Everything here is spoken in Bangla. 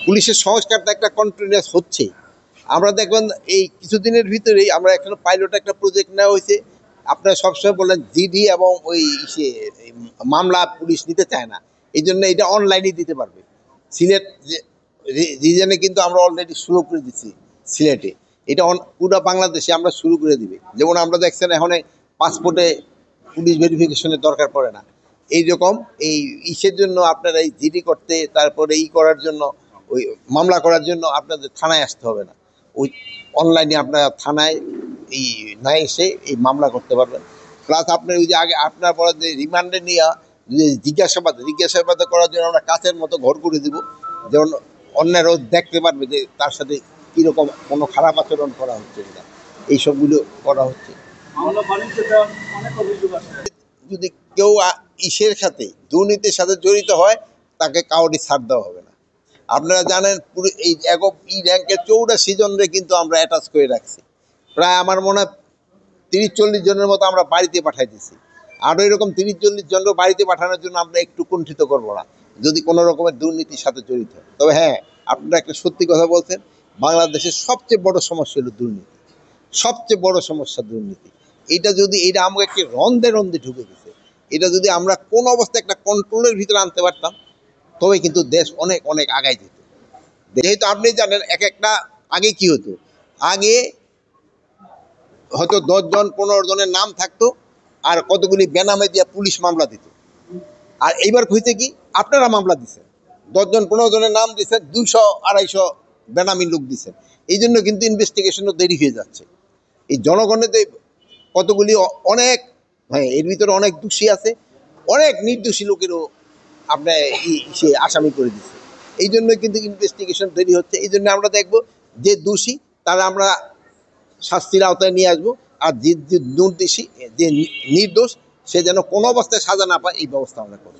পুলিশের সংস্কারটা একটা কন্টিনিউয়াস হচ্ছে। আমরা দেখবেন এই কিছুদিনের ভিতরেই আমরা এখন পাইলট একটা প্রজেক্ট নেওয়া হয়েছে। আপনারা সবসময় বললেন জিডি এবং ওই সে এই মামলা পুলিশ নিতে চায় না, এই জন্য এটা অনলাইনে দিতে পারবে। সিলেট রিজনে কিন্তু আমরা অলরেডি শুরু করে দিচ্ছি সিলেটে। এটা পুরো বাংলাদেশে আমরা শুরু করে দিবে। যেমন আমরা দেখছেন এখন পাসপোর্টে পুলিশ ভেরিফিকেশনের দরকার পড়ে না। এইরকম এই ইসের জন্য আপনারা এই জিডি করতে, তারপরে করার জন্য, ওই মামলা করার জন্য আপনাদের থানায় আসতে হবে না। ওই অনলাইনে আপনারা থানায় এই না এসে এই মামলা করতে পারবেন। প্লাস আপনার ওই যে আগে আপনার পরে যে রিমান্ডে নিয়ে যে জিজ্ঞাসাবাদ করার জন্য আমরা কাচের মতো ঘর করে দিব, যেমন অন্যেরও দেখতে পারবে যে তার সাথে কীরকম কোনো খারাপ আচরণ করা হচ্ছে কিনা, এইসবগুলো করা হচ্ছে। যদি কেউ ইসের সাথে দুর্নীতির সাথে জড়িত হয়, তাকে কাউরি ছাড় দেওয়া হবে না। আপনারা জানেন পুরো এই র্যাঙ্কের 84 জনরে কিন্তু আমরা অ্যাটাচ করে রাখছি। প্রায় আমার মনে হয় 30-40 জনের মতো আমরা বাড়িতে পাঠাই দিছি। আরও এরকম 30-40 জনের বাড়িতে পাঠানোর জন্য আমরা একটু কুণ্ঠিত করবো না যদি কোনো রকমের দুর্নীতির সাথে জড়িত হয়। তবে হ্যাঁ, আপনারা একটা সত্যি কথা বলছেন, বাংলাদেশের সবচেয়ে বড় সমস্যা হলো দুর্নীতি। সবচেয়ে বড় সমস্যা দুর্নীতি। এটা আমাকে একটা রন্ধে রন্ধে ঢুকে গেছে। এটা যদি আমরা কোন অবস্থায় একটা কন্ট্রোলের ভিতরে আনতে পারতাম, তবে কিন্তু দেশ অনেক অনেক আগায় যেত। যেহেতু আপনি জানেন এক একটা, আগে কি হতো, আগে হয়তো 10 জন 15 জনের নাম থাকতো, আর কতগুলি বেনামে দিয়ে পুলিশ মামলা দিত। আর এইবার হয়েছে কি, আপনারা মামলা দিচ্ছেন, 10 জন 15 জনের নাম দিচ্ছেন, 200-250 বেনামি লোক দিচ্ছেন। এই জন্য কিন্তু ইনভেস্টিগেশনও দেরি হয়ে যাচ্ছে। এই জনগণের কতগুলি অনেক, হ্যাঁ, এর ভিতরে অনেক দোষী আছে, অনেক নির্দোষী লোকেরও আপনার সে আসামি করে দিচ্ছে। এই জন্য কিন্তু ইনভেস্টিগেশন দেরি হচ্ছে। এই জন্য আমরা দেখব যে দোষী তারা আমরা শাস্তির আওতায় নিয়ে আসবো, আর যে নির্দোষী, যে নির্দোষ, সে যেন কোনো অবস্থায় সাজা না পায়, এই ব্যবস্থা আমরা করব।